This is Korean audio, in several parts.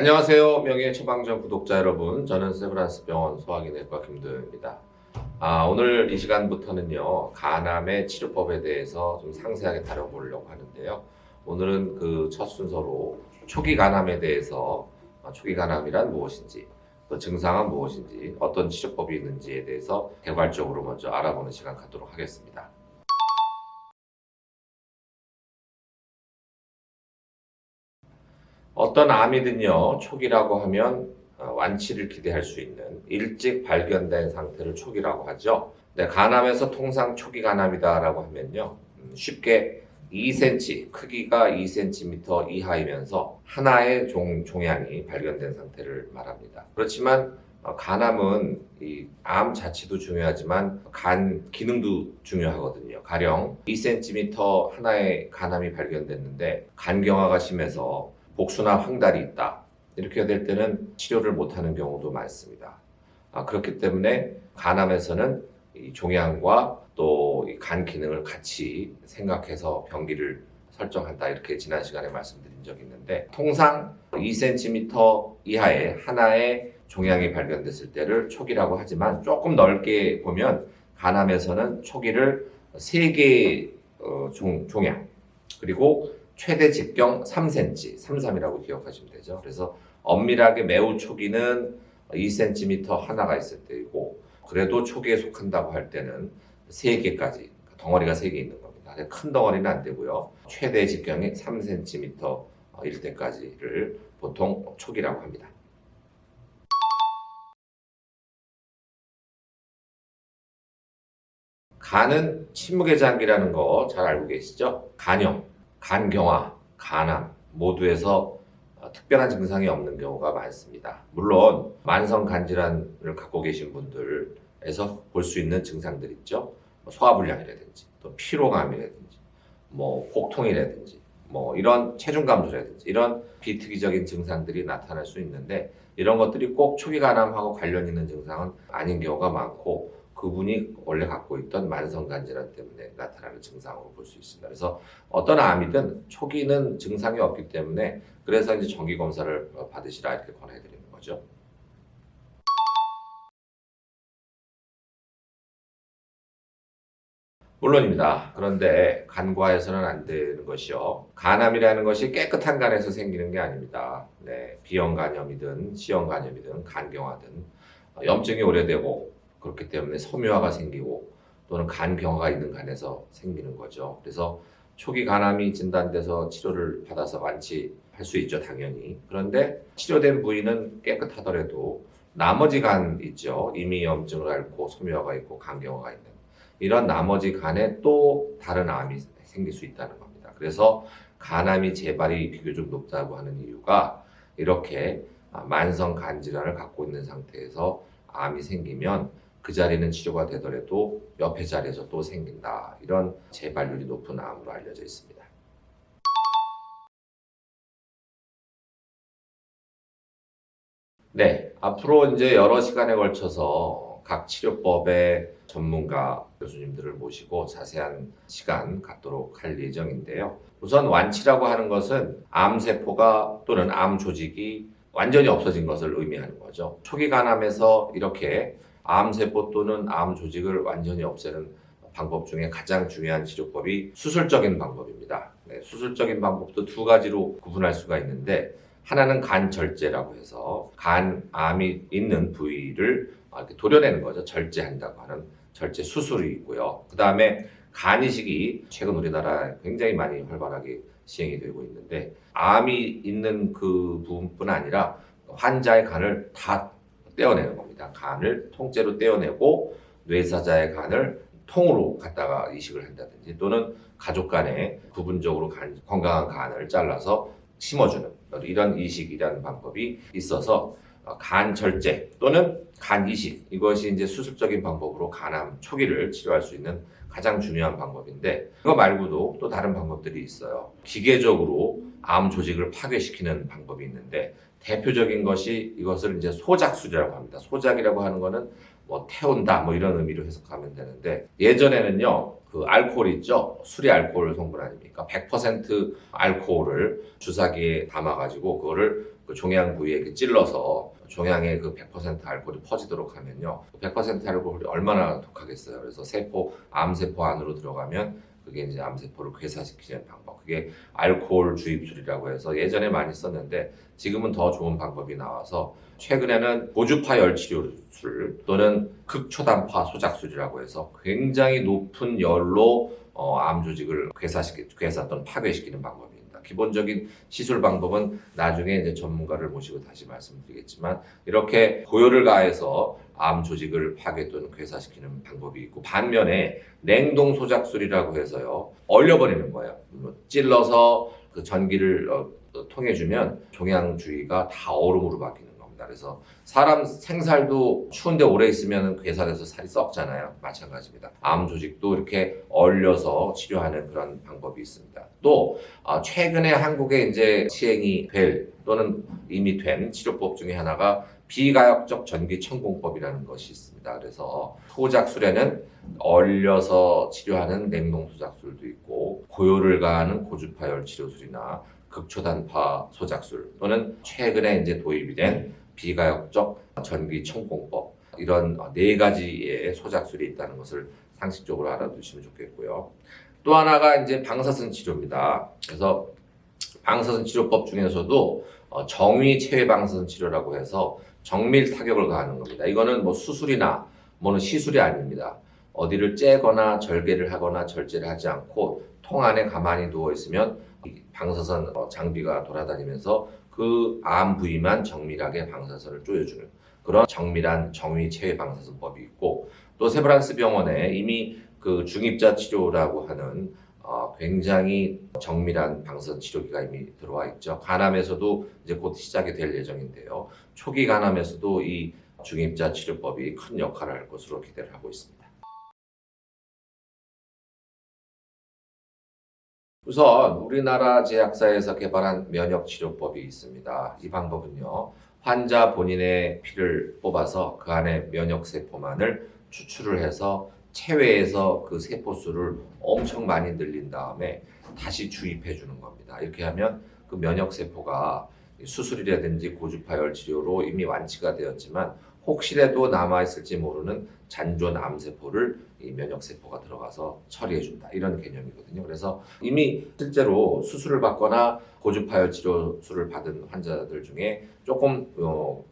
안녕하세요. 명예 처방전 구독자 여러분. 저는 세브란스 병원 소화기내과 김도영입니다. 오늘 이 시간부터는요, 간암의 치료법에 대해서 좀 상세하게 다뤄보려고 하는데요. 오늘은 그 첫 순서로 초기 간암에 대해서 초기 간암이란 무엇인지, 또 증상은 무엇인지, 어떤 치료법이 있는지에 대해서 개괄적으로 먼저 알아보는 시간 갖도록 하겠습니다. 어떤 암이든요, 초기라고 하면 완치를 기대할 수 있는 일찍 발견된 상태를 초기라고 하죠. 네, 간암에서 통상 초기 간암이다라고 하면요, 쉽게 2cm, 크기가 2cm 이하이면서 하나의 종양이 발견된 상태를 말합니다. 그렇지만 간암은 이 암 자체도 중요하지만 간 기능도 중요하거든요. 가령 2cm 하나의 간암이 발견됐는데 간경화가 심해서 복수나 황달이 있다. 이렇게 될 때는 치료를 못하는 경우도 많습니다. 그렇기 때문에 간암에서는 이 종양과 또 이 간 기능을 같이 생각해서 병기를 설정한다. 이렇게 지난 시간에 말씀드린 적이 있는데, 통상 2cm 이하의 하나의 종양이 발견됐을 때를 초기라고 하지만, 조금 넓게 보면 간암에서는 초기를 3개의 종양, 그리고 최대 직경 3cm, 33이라고 기억하시면 되죠. 그래서 엄밀하게 매우 초기는 2cm 하나가 있을 때이고, 그래도 초기에 속한다고 할 때는 3개까지, 덩어리가 3개 있는 겁니다. 큰 덩어리는 안 되고요. 최대 직경이 3cm일 때까지를 보통 초기라고 합니다. 간은 침묵의 장기라는 거 잘 알고 계시죠? 간염, 간경화, 간암 모두에서 특별한 증상이 없는 경우가 많습니다. 물론 만성 간질환을 갖고 계신 분들에서 볼 수 있는 증상들 있죠. 소화불량이라든지, 또 피로감이라든지, 복통이라든지, 이런 체중 감소라든지, 이런 비특이적인 증상들이 나타날 수 있는데, 이런 것들이 꼭 초기 간암하고 관련 있는 증상은 아닌 경우가 많고, 그분이 원래 갖고 있던 만성 간질환 때문에 나타나는 증상으로 볼 수 있습니다. 그래서 어떤 암이든 초기는 증상이 없기 때문에, 그래서 이제 정기 검사를 받으시라 이렇게 권해드리는 거죠. 물론입니다. 그런데 간과해서는 안 되는 것이요, 간암이라는 것이 깨끗한 간에서 생기는 게 아닙니다. 네, B형 간염이든 C형 간염이든 간경화든 염증이 오래되고, 그렇기 때문에 섬유화가 생기고, 또는 간경화가 있는 간에서 생기는 거죠. 그래서 초기 간암이 진단돼서 치료를 받아서 완치할 수 있죠, 당연히. 그런데 치료된 부위는 깨끗하더라도 나머지 간 있죠. 이미 염증을 앓고 섬유화가 있고 간경화가 있는 이런 나머지 간에 또 다른 암이 생길 수 있다는 겁니다. 그래서 간암이 재발이 비교적 높다고 하는 이유가, 이렇게 만성 간 질환을 갖고 있는 상태에서 암이 생기면 그 자리는 치료가 되더라도 옆에 자리에서 또 생긴다. 이런 재발률이 높은 암으로 알려져 있습니다. 네, 앞으로 이제 여러 시간에 걸쳐서 각 치료법의 전문가 교수님들을 모시고 자세한 시간 갖도록 할 예정인데요. 우선 완치라고 하는 것은 암세포가 또는 암 조직이 완전히 없어진 것을 의미하는 거죠. 초기 간암에서 이렇게 암세포 또는 암 조직을 완전히 없애는 방법 중에 가장 중요한 치료법이 수술적인 방법입니다. 네, 수술적인 방법도 두 가지로 구분할 수가 있는데, 하나는 간절제라고 해서 간암이 있는 부위를 이렇게 도려내는 거죠. 절제한다고 하는 절제 수술이 있고요. 그 다음에 간이식이 최근 우리나라에 굉장히 많이 활발하게 시행이 되고 있는데, 암이 있는 그 부분뿐 아니라 환자의 간을 다 떼어내는 겁니다. 간을 통째로 떼어내고 뇌사자의 간을 통으로 갖다가 이식을 한다든지, 또는 가족 간에 부분적으로 건강한 간을 잘라서 심어주는 이런 이식이라는 방법이 있어서, 간 절제 또는 간 이식, 이것이 이제 수술적인 방법으로 간암 초기를 치료할 수 있는 가장 중요한 방법인데, 그거 말고도 또 다른 방법들이 있어요. 기계적으로 암 조직을 파괴시키는 방법이 있는데, 대표적인 것이 이것을 이제 소작술이라고 합니다. 소작이라고 하는 거는 태운다 이런 의미로 해석하면 되는데, 예전에는요, 그 알코올 있죠? 술이 알코올 성분 아닙니까? 100% 알코올을 주사기에 담아가지고 그거를 그 종양 부위에 이렇게 찔러서 종양의 그 100% 알코올이 퍼지도록 하면요. 100% 알코올이 얼마나 독하겠어요. 그래서 암세포 안으로 들어가면 그게 이제 암세포를 괴사시키는 방법. 그게 알코올 주입술이라고 해서 예전에 많이 썼는데 지금은 더 좋은 방법이 나와서 최근에는 고주파 열치료술 또는 극초단파 소작술이라고 해서 굉장히 높은 열로 암 조직을 괴사 또는 파괴시키는 방법입니다. 기본적인 시술 방법은 나중에 이제 전문가를 모시고 다시 말씀드리겠지만 이렇게 고열을 가해서 암 조직을 파괴 또는 괴사시키는 방법이 있고 반면에 냉동 소작술이라고 해서요 얼려버리는 거예요. 찔러서 그 전기를 통해주면 종양 주위가 다 얼음으로 바뀌는 겁니다. 그래서 사람 생살도 추운데 오래 있으면 괴사돼서 살이 썩잖아요. 마찬가지입니다. 암 조직도 이렇게 얼려서 치료하는 그런 방법이 있습니다. 또 최근에 한국에 이제 시행이 될 또는 이미 된 치료법 중에 하나가 비가역적 전기 천공법이라는 것이 있습니다. 그래서 소작술에는 얼려서 치료하는 냉동 소작술도 있고 고열을 가하는 고주파 열치료술이나 극초단파 소작술 또는 최근에 이제 도입이 된 비가역적 전기 천공법 이런 네 가지의 소작술이 있다는 것을 상식적으로 알아두시면 좋겠고요. 또 하나가 이제 방사선 치료입니다. 그래서 방사선 치료법 중에서도 정위 체외 방사선 치료라고 해서 정밀 타격을 가하는 겁니다. 이거는 뭐 수술이나 뭐는 시술이 아닙니다. 어디를 째거나 절개를 하거나 절제를 하지 않고 통 안에 가만히 누워 있으면 방사선 장비가 돌아다니면서 그 암 부위만 정밀하게 방사선을 쪼여주는 그런 정밀한 정위 체외 방사선법이 있고 또 세브란스 병원에 이미 그 중입자 치료라고 하는 굉장히 정밀한 방사선 치료기가 이미 들어와 있죠. 간암에서도 이제 곧 시작이 될 예정인데요. 초기 간암에서도 이 중입자 치료법이 큰 역할을 할 것으로 기대를 하고 있습니다. 우선 우리나라 제약사에서 개발한 면역치료법이 있습니다. 이 방법은요. 환자 본인의 피를 뽑아서 그 안에 면역세포만을 추출을 해서 체외에서 그 세포수를 엄청 많이 늘린 다음에 다시 주입해 주는 겁니다. 이렇게 하면 그 면역세포가 수술이라든지 고주파열 치료로 이미 완치가 되었지만 혹시라도 남아있을지 모르는 잔존 암세포를 이 면역세포가 들어가서 처리해준다. 이런 개념이거든요. 그래서 이미 실제로 수술을 받거나 고주파열 치료술을 받은 환자들 중에 조금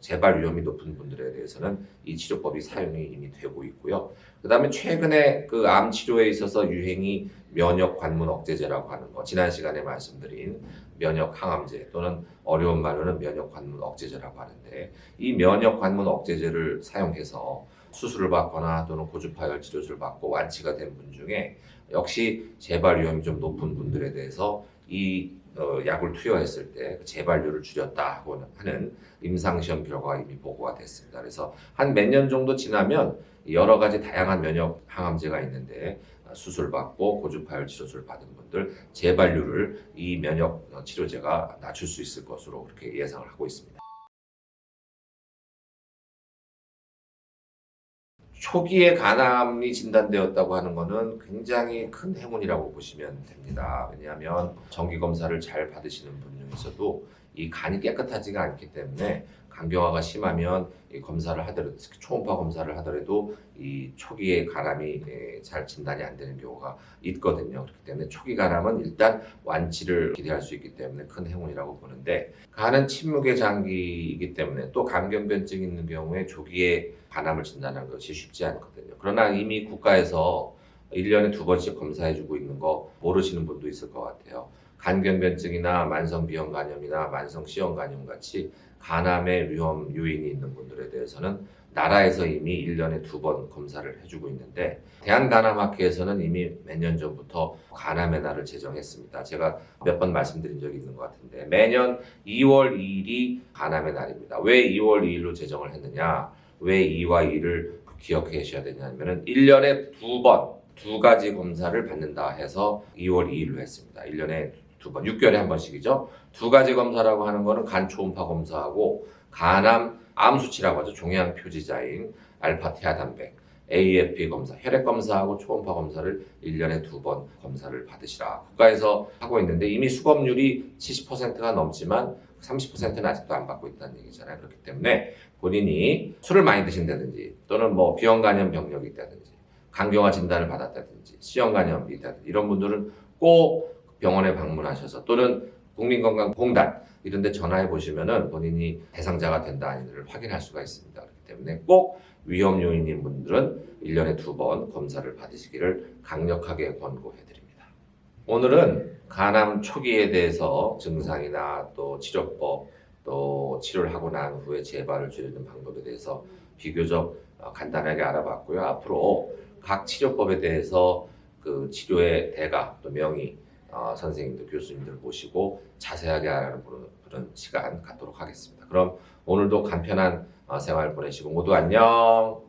재발 위험이 높은 분들에 대해서는 이 치료법이 사용이 이미 되고 있고요. 그 다음에 최근에 그 암 치료에 있어서 유행이 면역 관문 억제제라고 하는 거, 지난 시간에 말씀드린 면역 항암제 또는 어려운 말로는 면역 관문 억제제라고 하는데 이 면역 관문 억제제를 사용해서 수술을 받거나 또는 고주파열 치료술을 받고 완치가 된 분 중에 역시 재발 위험이 좀 높은 분들에 대해서 이 약을 투여했을 때 재발률을 줄였다고 하는 임상시험 결과가 이미 보고가 됐습니다. 그래서 한 몇 년 정도 지나면 여러 가지 다양한 면역 항암제가 있는데 수술 받고 고주파열 치료술 받은 분들 재발률을 이 면역 치료제가 낮출 수 있을 것으로 그렇게 예상을 하고 있습니다. 초기에 간암이 진단되었다고 하는 것은 굉장히 큰 행운이라고 보시면 됩니다. 왜냐하면 정기검사를 잘 받으시는 분 중에서도 이 간이 깨끗하지가 않기 때문에 간경화가 심하면 이 검사를 하더라도 특히 초음파 검사를 하더라도 이 초기에 간암이 잘 진단이 안 되는 경우가 있거든요. 그렇기 때문에 초기 간암은 일단 완치를 기대할 수 있기 때문에 큰 행운이라고 보는데 간은 침묵의 장기이기 때문에 또 간경변증이 있는 경우에 조기에 간암을 진단하는 것이 쉽지 않거든요. 그러나 이미 국가에서 1년에 2번씩 검사해주고 있는 거 모르시는 분도 있을 것 같아요. 간경변증이나 만성비형간염이나 만성C형간염 같이 간암의 위험 요인이 있는 분들에 대해서는 나라에서 이미 1년에 2번 검사를 해주고 있는데 대한간암학회에서는 이미 몇 년 전부터 간암의 날을 제정했습니다. 제가 몇 번 말씀드린 적이 있는 것 같은데 매년 2월 2일이 간암의 날입니다. 왜 2월 2일로 제정을 했느냐? 왜 2와 2를 기억해 주셔야 되냐면은 1년에 2번, 2가지 검사를 받는다 해서 2월 2일로 했습니다. 1년에 2번, 6개월에 한 번씩이죠. 2가지 검사라고 하는 거는 간 초음파 검사하고 간암 암 수치라고 하죠. 종양 표지자인 알파 티아단백, AFP 검사, 혈액 검사하고 초음파 검사를 1년에 2번 검사를 받으시라 국가에서 하고 있는데 이미 수검률이 70%가 넘지만 30%는 아직도 안 받고 있다는 얘기잖아요. 그렇기 때문에 본인이 술을 많이 드신다든지 또는 뭐 비형 간염 병력이 있다든지 간경화 진단을 받았다든지 C형 간염이 있다든지 이런 분들은 꼭 병원에 방문하셔서 또는 국민건강공단 이런 데 전화해 보시면은 본인이 대상자가 된다 아닌지를 확인할 수가 있습니다. 그렇기 때문에 꼭 위험 요인인 분들은 1년에 2번 검사를 받으시기를 강력하게 권고해 드립니다. 오늘은 간암 초기에 대해서 증상이나 또 치료법 또 치료를 하고 난 후에 재발을 줄이는 방법에 대해서 비교적 간단하게 알아봤고요. 앞으로 각 치료법에 대해서 그 치료의 대가 또 명의 선생님들 교수님들 모시고 자세하게 알아보는 시간 갖도록 하겠습니다. 그럼 오늘도 간편한 생활 보내시고 모두 안녕.